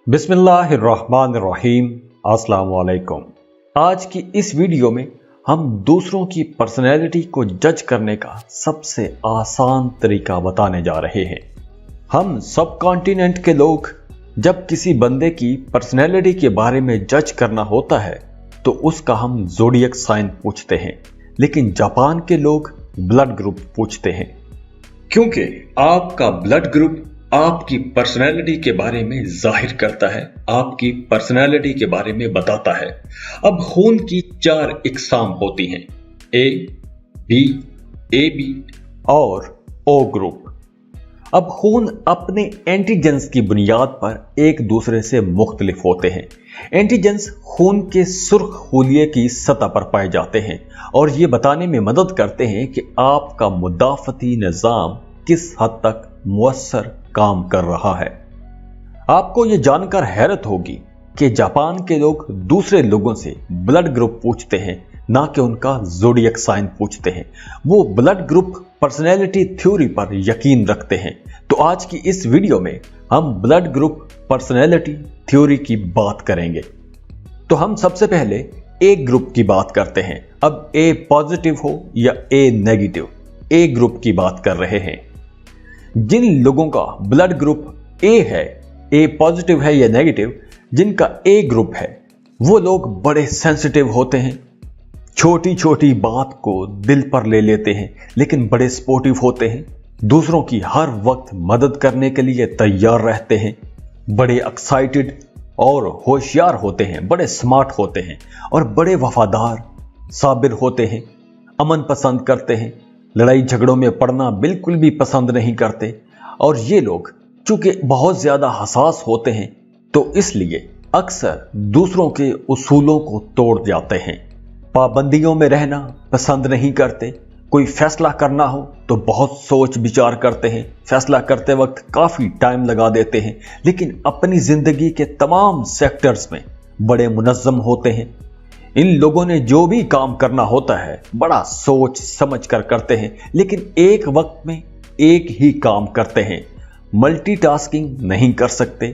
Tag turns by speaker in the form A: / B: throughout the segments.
A: बिस्मिल्लाहिर्रहमानिर्रहीम। अस्सलाम वालेकुम। आज की इस वीडियो में हम दूसरों की पर्सनैलिटी को जज करने का सबसे आसान तरीका बताने जा रहे हैं। हम सब कॉन्टिनेंट के लोग जब किसी बंदे की पर्सनैलिटी के बारे में जज करना होता है तो उसका हम ज़ोडिएक साइन पूछते हैं, लेकिन जापान के लोग ब्लड ग्रुप पूछते हैं, क्योंकि आपका ब्लड ग्रुप आपकी पर्सनैलिटी के बारे में जाहिर करता है, आपकी पर्सनैलिटी के बारे में बताता है। अब खून की 4 इकसाम होती हैं, ए, बी, AB और O ग्रुप। अब खून अपने एंटीजेंस की बुनियाद पर एक दूसरे से मुख्तलिफ होते हैं। एंटीजेंस खून के सुर्ख खूलिये की सतह पर पाए जाते हैं और ये बताने में मदद करते हैं कि आपका मुदाफ़ती निज़ाम किस हद तक मुअस्सर काम कर रहा है। आपको यह जानकर हैरत होगी कि जापान के लोग दूसरे लोगों से ब्लड ग्रुप पूछते हैं, ना कि उनका ज़ोडिएक साइन पूछते हैं। वो ब्लड ग्रुप पर्सनैलिटी थ्योरी पर यकीन रखते हैं। तो आज की इस वीडियो में हम ब्लड ग्रुप पर्सनैलिटी थ्योरी की बात करेंगे। तो हम सबसे पहले ए ग्रुप की बात करते हैं। अब ए पॉजिटिव हो या ए नेगेटिव, ए ग्रुप की बात कर रहे हैं। जिन लोगों का ब्लड ग्रुप ए है, ए पॉजिटिव है या नेगेटिव, जिनका ए ग्रुप है, वो लोग बड़े सेंसिटिव होते हैं, छोटी छोटी बात को दिल पर ले लेते हैं, लेकिन बड़े सपोर्टिव होते हैं, दूसरों की हर वक्त मदद करने के लिए तैयार रहते हैं, बड़े एक्साइटेड और होशियार होते हैं, बड़े स्मार्ट होते हैं और बड़े वफादार, साबिर होते हैं, अमन पसंद करते हैं, लड़ाई झगड़ों में पड़ना बिल्कुल भी पसंद नहीं करते। और ये लोग चूंकि बहुत ज्यादा हसास होते हैं तो इसलिए अक्सर दूसरों के उसूलों को तोड़ जाते हैं, पाबंदियों में रहना पसंद नहीं करते, कोई फैसला करना हो तो बहुत सोच विचार करते हैं, फैसला करते वक्त काफी टाइम लगा देते हैं, लेकिन अपनी जिंदगी के तमाम सेक्टर्स में बड़े मुनज़्ज़म होते हैं। इन लोगों ने जो भी काम करना होता है बड़ा सोच समझ कर करते हैं, लेकिन एक वक्त में एक ही काम करते हैं, मल्टीटास्किंग नहीं कर सकते।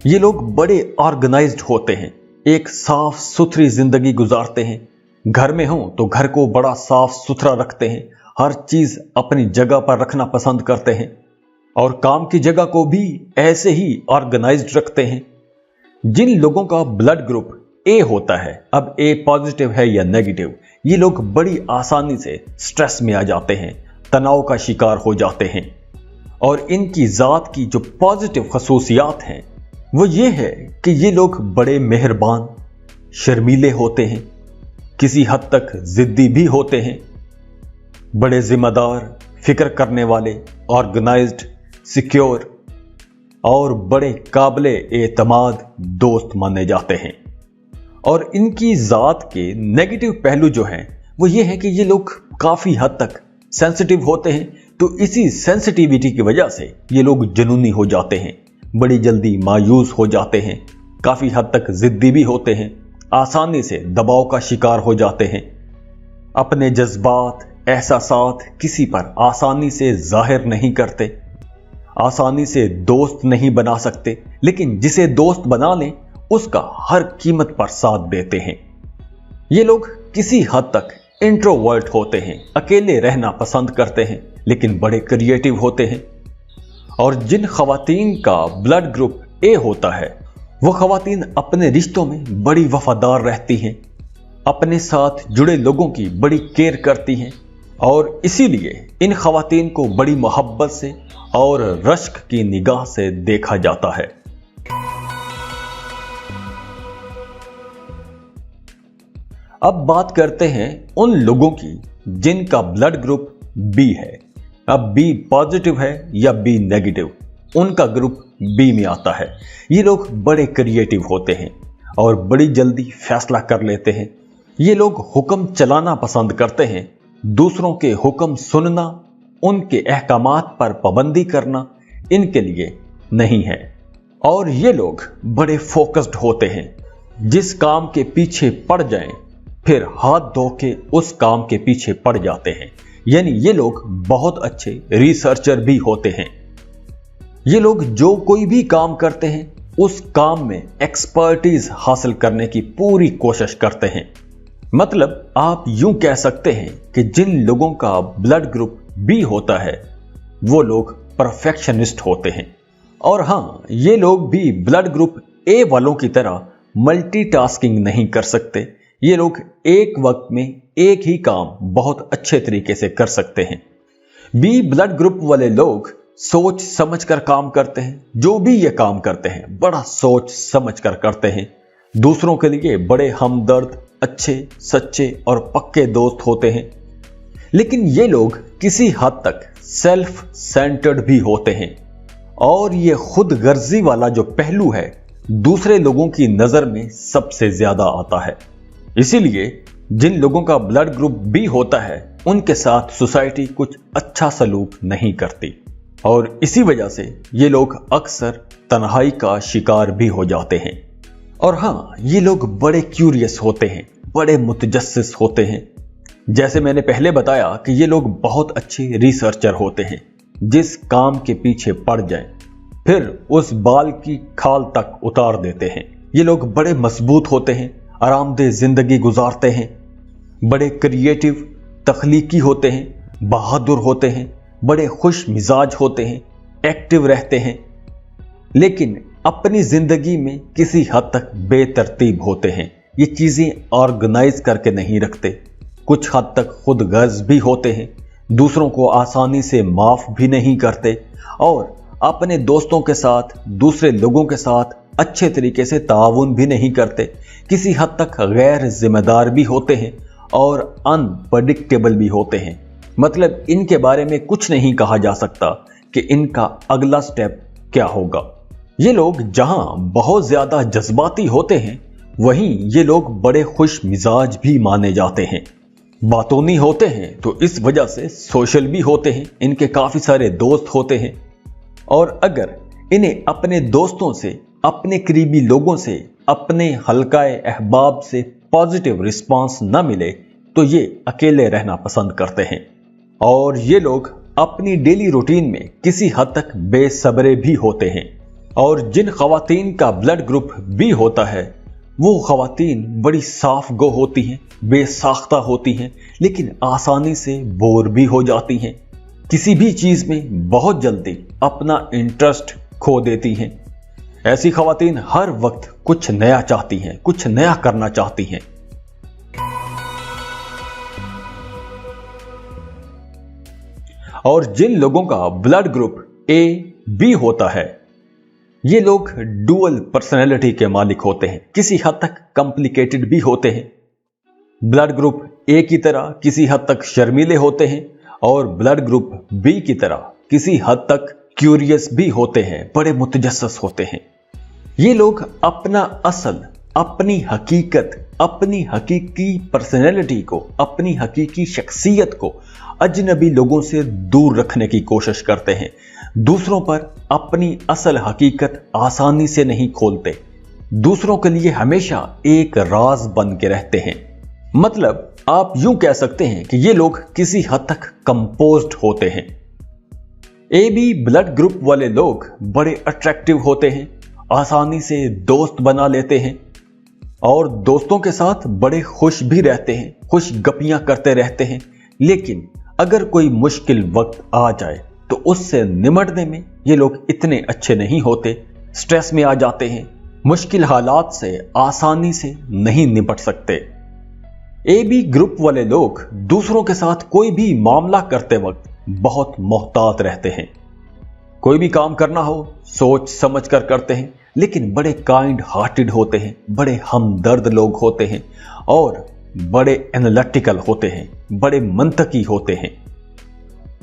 A: ये लोग बड़े ऑर्गेनाइज्ड होते हैं, एक साफ सुथरी जिंदगी गुजारते हैं। घर में हो तो घर को बड़ा साफ सुथरा रखते हैं, हर चीज अपनी जगह पर रखना पसंद करते हैं और काम की जगह को भी ऐसे ही ऑर्गेनाइज्ड रखते हैं। जिन लोगों का ब्लड ग्रुप ए होता है, अब ए पॉजिटिव है या नेगेटिव, ये लोग बड़ी आसानी से स्ट्रेस में आ जाते हैं, तनाव का शिकार हो जाते हैं। और इनकी जात की जो पॉजिटिव खसूसियात हैं वो ये है कि ये लोग बड़े मेहरबान, शर्मीले होते हैं, किसी हद तक जिद्दी भी होते हैं, बड़े जिम्मेदार, फिक्र करने वाले, ऑर्गेनाइज्ड, सिक्योर और बड़े काबिले एतमाद दोस्त माने जाते हैं। और इनकी जात के नेगेटिव पहलू जो हैं वो ये है कि ये लोग काफी हद तक सेंसिटिव होते हैं, तो इसी सेंसिटिविटी की वजह से ये लोग जुनूनी हो जाते हैं, बड़ी जल्दी मायूस हो जाते हैं, काफी हद तक जिद्दी भी होते हैं, आसानी से दबाव का शिकार हो जाते हैं, अपने जज्बात एहसासात किसी पर आसानी से जाहिर नहीं करते, आसानी से दोस्त नहीं बना सकते, लेकिन जिसे दोस्त बना लें उसका हर कीमत पर साथ देते हैं। ये लोग किसी हद तक इंट्रोवर्ट होते हैं, अकेले रहना पसंद करते हैं, लेकिन बड़े क्रिएटिव होते हैं। और जिन खवातीन का ब्लड ग्रुप ए होता है वो खवातीन अपने रिश्तों में बड़ी वफादार रहती हैं, अपने साथ जुड़े लोगों की बड़ी केयर करती हैं और इसीलिए इन खवातीन को बड़ी मोहब्बत से और रश्क की निगाह से देखा जाता है। अब बात करते हैं उन लोगों की जिनका ब्लड ग्रुप बी है। अब बी पॉजिटिव है या बी नेगेटिव, उनका ग्रुप बी में आता है। ये लोग बड़े क्रिएटिव होते हैं और बड़ी जल्दी फैसला कर लेते हैं। ये लोग हुक्म चलाना पसंद करते हैं, दूसरों के हुक्म सुनना, उनके अहकामात पर पाबंदी करना इनके लिए नहीं है। और ये लोग बड़े फोकस्ड होते हैं, जिस काम के पीछे पड़ जाएं फिर हाथ धो के उस काम के पीछे पड़ जाते हैं। यानी ये लोग बहुत अच्छे रिसर्चर भी होते हैं। ये लोग जो कोई भी काम करते हैं उस काम में एक्सपर्टीज हासिल करने की पूरी कोशिश करते हैं। मतलब आप यूं कह सकते हैं कि जिन लोगों का ब्लड ग्रुप बी होता है वो लोग परफेक्शनिस्ट होते हैं। और हाँ, ये लोग भी ब्लड ग्रुप ए वालों की तरह मल्टीटास्किंग नहीं कर सकते। ये लोग एक वक्त में एक ही काम बहुत अच्छे तरीके से कर सकते हैं। बी ब्लड ग्रुप वाले लोग सोच समझ कर काम करते हैं। जो भी ये काम करते हैं बड़ा सोच समझ कर करते हैं। दूसरों के लिए बड़े हमदर्द, अच्छे, सच्चे और पक्के दोस्त होते हैं। लेकिन ये लोग किसी हद तक सेल्फ सेंटर्ड भी होते हैं और ये खुद गर्जी वाला जो पहलू है दूसरे लोगों की नजर में सबसे ज्यादा आता है। इसीलिए जिन लोगों का ब्लड ग्रुप बी होता है उनके साथ सोसाइटी कुछ अच्छा सलूक नहीं करती और इसी वजह से ये लोग अक्सर तन्हाई का शिकार भी हो जाते हैं। और हाँ, ये लोग बड़े क्यूरियस होते हैं, बड़े मुतजस्सिस होते हैं। जैसे मैंने पहले बताया कि ये लोग बहुत अच्छे रिसर्चर होते हैं। जिस काम के पीछे पड़ जाएं, फिर उस बाल की खाल तक उतार देते हैं। ये लोग बड़े मजबूत होते हैं, आरामदेह जिंदगी गुजारते हैं, बड़े क्रिएटिव, तख्लीकी होते हैं, बहादुर होते हैं, बड़े खुश मिजाज होते हैं, एक्टिव रहते हैं, लेकिन अपनी जिंदगी में किसी हद तक बेतरतीब होते हैं। ये चीजें ऑर्गेनाइज करके नहीं रखते। कुछ हद तक खुद गर्ज भी होते हैं, दूसरों को आसानी से माफ भी नहीं करते और अपने दोस्तों के साथ, दूसरे लोगों के साथ अच्छे तरीके से ताउन भी नहीं करते। किसी हद तक गैर जिम्मेदार भी होते हैं और अनप्रेडिक्टेबल भी होते हैं। मतलब इनके बारे में कुछ नहीं कहा जा सकता कि इनका अगला स्टेप क्या होगा। ये लोग जहां बहुत ज्यादा जज्बाती होते हैं वहीं ये लोग बड़े खुश मिजाज भी माने जाते हैं। बातूनी होते हैं तो इस वजह से सोशल भी होते हैं। इनके काफी सारे दोस्त होते हैं और अगर इन्हें अपने दोस्तों से, अपने करीबी लोगों से, अपने हल्काए अहबाब से पॉजिटिव रिस्पांस न मिले तो ये अकेले रहना पसंद करते हैं। और ये लोग अपनी डेली रूटीन में किसी हद तक बेसब्रे भी होते हैं। और जिन खवातीन का ब्लड ग्रुप बी होता है वो खवातीन बड़ी साफ गो होती हैं, बेसाख्ता होती हैं, लेकिन आसानी से बोर भी हो जाती हैं। किसी भी चीज में बहुत जल्दी अपना इंटरेस्ट खो देती हैं। ऐसी खवातीन हर वक्त कुछ नया चाहती हैं, कुछ नया करना चाहती हैं। और जिन लोगों का ब्लड ग्रुप ए बी होता है ये लोग डुअल पर्सनैलिटी के मालिक होते हैं। किसी हद तक कॉम्प्लिकेटेड भी होते हैं। ब्लड ग्रुप ए की तरह किसी हद तक शर्मीले होते हैं और ब्लड ग्रुप बी की तरह किसी हद तक क्यूरियस भी होते हैं, बड़े मुतजस्सिस होते हैं। ये लोग अपना असल, अपनी हकीकत, अपनी हकीकी पर्सनैलिटी को, अपनी हकीकी शख्सियत को अजनबी लोगों से दूर रखने की कोशिश करते हैं। दूसरों पर अपनी असल हकीकत आसानी से नहीं खोलते। दूसरों के लिए हमेशा एक राज बन के रहते हैं। मतलब आप यूं कह सकते हैं कि ये लोग किसी हद तक कंपोज्ड होते हैं। ए बी ब्लड ग्रुप वाले लोग बड़े अट्रैक्टिव होते हैं, आसानी से दोस्त बना लेते हैं और दोस्तों के साथ बड़े खुश भी रहते हैं, खुश गपियां करते रहते हैं। लेकिन अगर कोई मुश्किल वक्त आ जाए तो उससे निमटने में ये लोग इतने अच्छे नहीं होते, स्ट्रेस में आ जाते हैं, मुश्किल हालात से आसानी से नहीं निपट सकते। ए बी ग्रुप वाले लोग दूसरों के साथ कोई भी मामला करते वक्त बहुत मोहतात रहते हैं। कोई भी काम करना हो सोच समझ कर करते हैं, लेकिन बड़े काइंड हार्टेड होते हैं, बड़े हमदर्द लोग होते हैं और बड़े एनालिटिकल होते हैं, बड़े मंतकी होते हैं।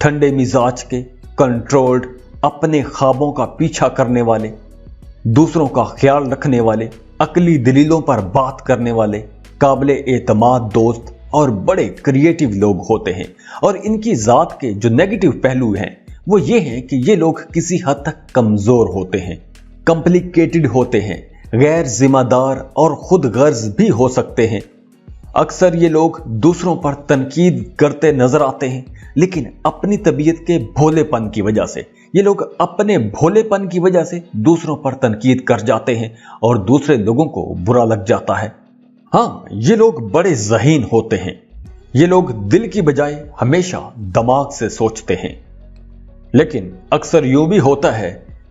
A: ठंडे मिजाज के, कंट्रोल्ड, अपने ख्वाबों का पीछा करने वाले, दूसरों का ख्याल रखने वाले, अकली दलीलों पर बात करने वाले, काबिले एतमाद दोस्त और बड़े क्रिएटिव लोग होते हैं। और इनकी जात के जो नेगेटिव पहलू हैं वो ये हैं कि ये लोग किसी हद तक कमजोर होते हैं, कॉम्प्लिकेटेड होते हैं, गैर जिम्मेदार और खुद गर्ज भी हो सकते हैं। अक्सर ये लोग दूसरों पर तनकीद करते नजर आते हैं, लेकिन अपनी तबीयत के भोलेपन की वजह से ये लोग अपने भोलेपन की वजह से दूसरों पर तनकीद कर जाते हैं और दूसरे लोगों को बुरा लग जाता है। हाँ, ये लोग बड़े ज़हीन होते हैं। ये लोग दिल की बजाय हमेशा दिमाग से सोचते हैं। लेकिन अक्सर यूं भी होता है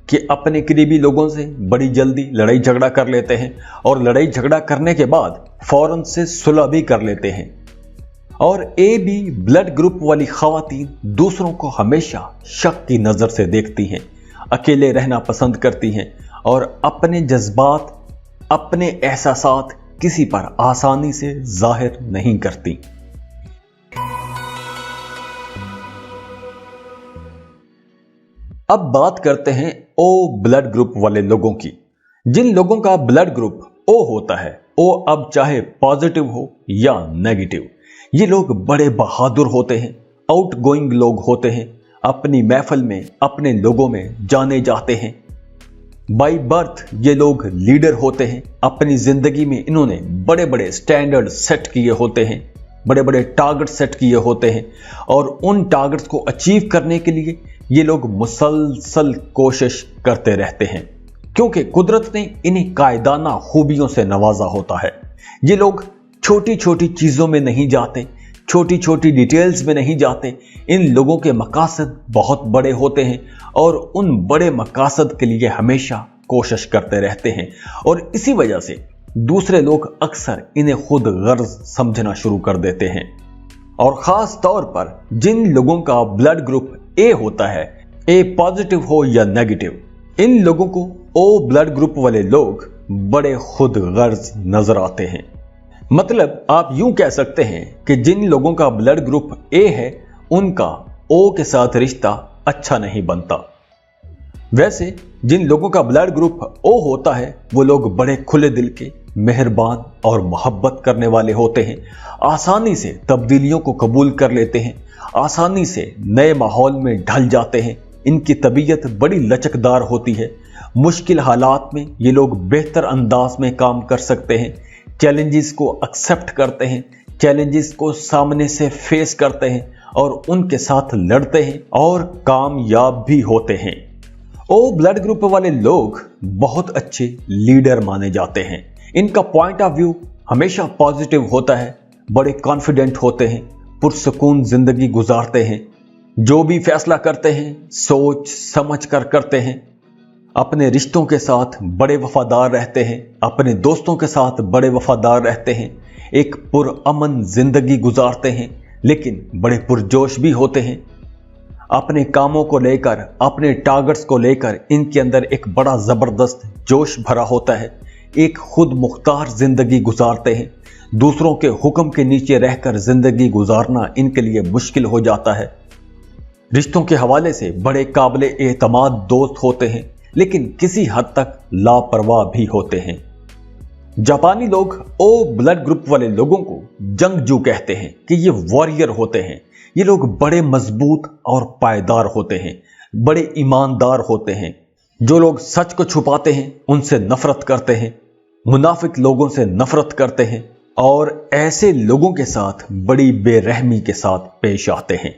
A: कि अपने करीबी लोगों से बड़ी जल्दी लड़ाई झगड़ा कर लेते हैं और लड़ाई झगड़ा करने के बाद फौरन से सुलह भी कर लेते हैं। और ए बी ब्लड ग्रुप वाली खवातीन दूसरों को हमेशा शक की नजर से देखती हैं, अकेले रहना पसंद करती हैं और अपने जज्बात, अपने एहसासात किसी पर आसानी से जाहिर नहीं करती। अब बात करते हैं ओ ब्लड ग्रुप वाले लोगों की। जिन लोगों का ब्लड ग्रुप ओ होता है, ओ अब चाहे पॉजिटिव हो या नेगेटिव, ये लोग बड़े बहादुर होते हैं, आउटगोइंग लोग होते हैं, अपनी महफिल में, अपने लोगों में जाने जाते हैं। बाय बर्थ ये लोग लीडर होते हैं। अपनी जिंदगी में इन्होंने बड़े बड़े स्टैंडर्ड सेट किए होते हैं, बड़े बड़े टारगेट सेट किए होते हैं और उन टारगेट्स को अचीव करने के लिए ये लोग मुसलसल कोशिश करते रहते हैं, क्योंकि कुदरत ने इन्हें कायदाना खूबियों से नवाजा होता है। ये लोग छोटी छोटी चीजों में नहीं जाते, छोटी छोटी डिटेल्स में नहीं जाते। इन लोगों के मकासद बहुत बड़े होते हैं और उन बड़े मकासद के लिए हमेशा कोशिश करते रहते हैं और इसी वजह से दूसरे लोग अक्सर इन्हें खुद गर्ज समझना शुरू कर देते हैं। और खास तौर पर जिन लोगों का ब्लड ग्रुप ए होता है, ए पॉजिटिव हो या नेगेटिव, इन लोगों को ओ ब्लड ग्रुप वाले लोग बड़े खुद गर्ज नजर आते हैं। मतलब आप यूं कह सकते हैं कि जिन लोगों का ब्लड ग्रुप ए है, उनका ओ के साथ रिश्ता अच्छा नहीं बनता। वैसे जिन लोगों का ब्लड ग्रुप ओ होता है, वो लोग बड़े खुले दिल के, मेहरबान और मोहब्बत करने वाले होते हैं। आसानी से तब्दीलियों को कबूल कर लेते हैं, आसानी से नए माहौल में ढल जाते हैं। इनकी तबीयत बड़ी लचकदार होती है। मुश्किल हालात में ये लोग बेहतर अंदाज में काम कर सकते हैं, चैलेंजेस को एक्सेप्ट करते हैं, चैलेंजेस को सामने से फेस करते हैं और उनके साथ लड़ते हैं और कामयाब भी होते हैं। ओ ब्लड ग्रुप वाले लोग बहुत अच्छे लीडर माने जाते हैं। इनका पॉइंट ऑफ व्यू हमेशा पॉजिटिव होता है, बड़े कॉन्फिडेंट होते हैं, पुरसुकून जिंदगी गुजारते हैं। जो भी फैसला करते हैं सोच समझ कर करते हैं। अपने रिश्तों के साथ बड़े वफादार रहते हैं, अपने दोस्तों के साथ बड़े वफादार रहते हैं, एक पुरअमन जिंदगी गुजारते हैं, लेकिन बड़े पुरजोश भी होते हैं। अपने कामों को लेकर, अपने टारगेट्स को लेकर इनके अंदर एक बड़ा जबरदस्त जोश भरा होता है। एक खुद मुख्तार जिंदगी गुजारते हैं। दूसरों के हुक्म के नीचे रहकर जिंदगी गुजारना इनके लिए मुश्किल हो जाता है। रिश्तों के हवाले से बड़े काबिल एतमाद दोस्त होते हैं, लेकिन किसी हद तक लापरवाह भी होते हैं। जापानी लोग ओ ब्लड ग्रुप वाले लोगों को जंगजू कहते हैं कि ये वॉरियर होते हैं। ये लोग बड़े मजबूत और पायदार होते हैं, बड़े ईमानदार होते हैं। जो लोग सच को छुपाते हैं उनसे नफरत करते हैं, मुनाफिक लोगों से नफरत करते हैं और ऐसे लोगों के साथ बड़ी बेरहमी के साथ पेश आते हैं।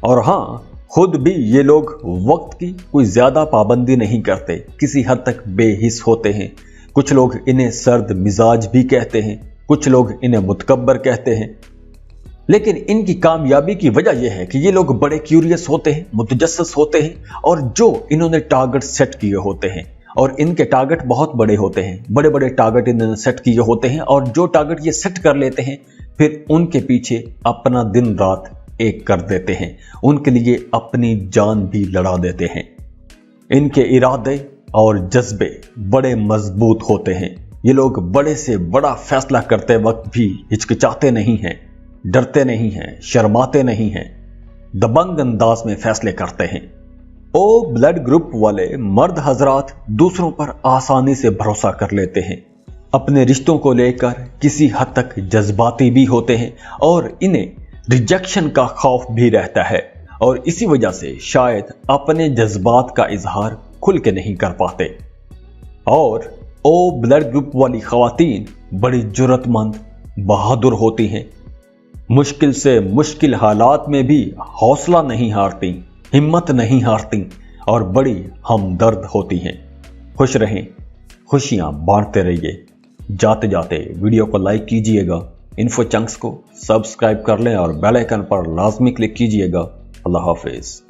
A: और हाँ, खुद भी ये लोग वक्त की कोई ज्यादा पाबंदी नहीं करते, किसी हद तक बेहिस होते हैं। कुछ लोग इन्हें सर्द मिजाज भी कहते हैं, कुछ लोग इन्हें मुतकब्बर कहते हैं। लेकिन इनकी कामयाबी की वजह यह है कि ये लोग बड़े क्यूरियस होते हैं, मुतजस्सिस होते हैं और जो इन्होंने टारगेट सेट किए होते हैं, और इनके टारगेट बहुत बड़े होते हैं, बड़े बड़े टारगेट इन्होंने सेट किए होते हैं और जो टारगेट ये सेट कर लेते हैं फिर उनके पीछे अपना दिन रात एक कर देते हैं, उनके लिए अपनी जान भी लड़ा देते हैं। इनके इरादे और जज्बे बड़े मजबूत होते हैं। ये लोग बड़े से बड़ा फैसला करते वक्त भी हिचकिचाते नहीं हैं, डरते नहीं हैं, शर्माते नहीं हैं, दबंग अंदाज में फैसले करते हैं। ओ ब्लड ग्रुप वाले मर्द हजरात दूसरों पर आसानी से भरोसा कर लेते हैं, अपने रिश्तों को लेकर किसी हद तक जज्बाती भी होते हैं और इन्हें रिजेक्शन का खौफ भी रहता है और इसी वजह से शायद अपने जज्बात का इजहार खुल के नहीं कर पाते। और ओ ब्लड ग्रुप वाली खवातीन बड़ी जुर्रतमंद, बहादुर होती हैं। मुश्किल से मुश्किल हालात में भी हौसला नहीं हारती, हिम्मत नहीं हारती اور بڑی ہمدرد ہوتی ہیں۔ خوش رہیں، خوشیاں بانٹتے رہیے۔ جاتے جاتے ویڈیو کو لائک کیجئے گا، انفو چنکس کو سبسکرائب کر لیں اور بیل آئیکن پر لازمی کلک کیجئے گا۔ اللہ حافظ۔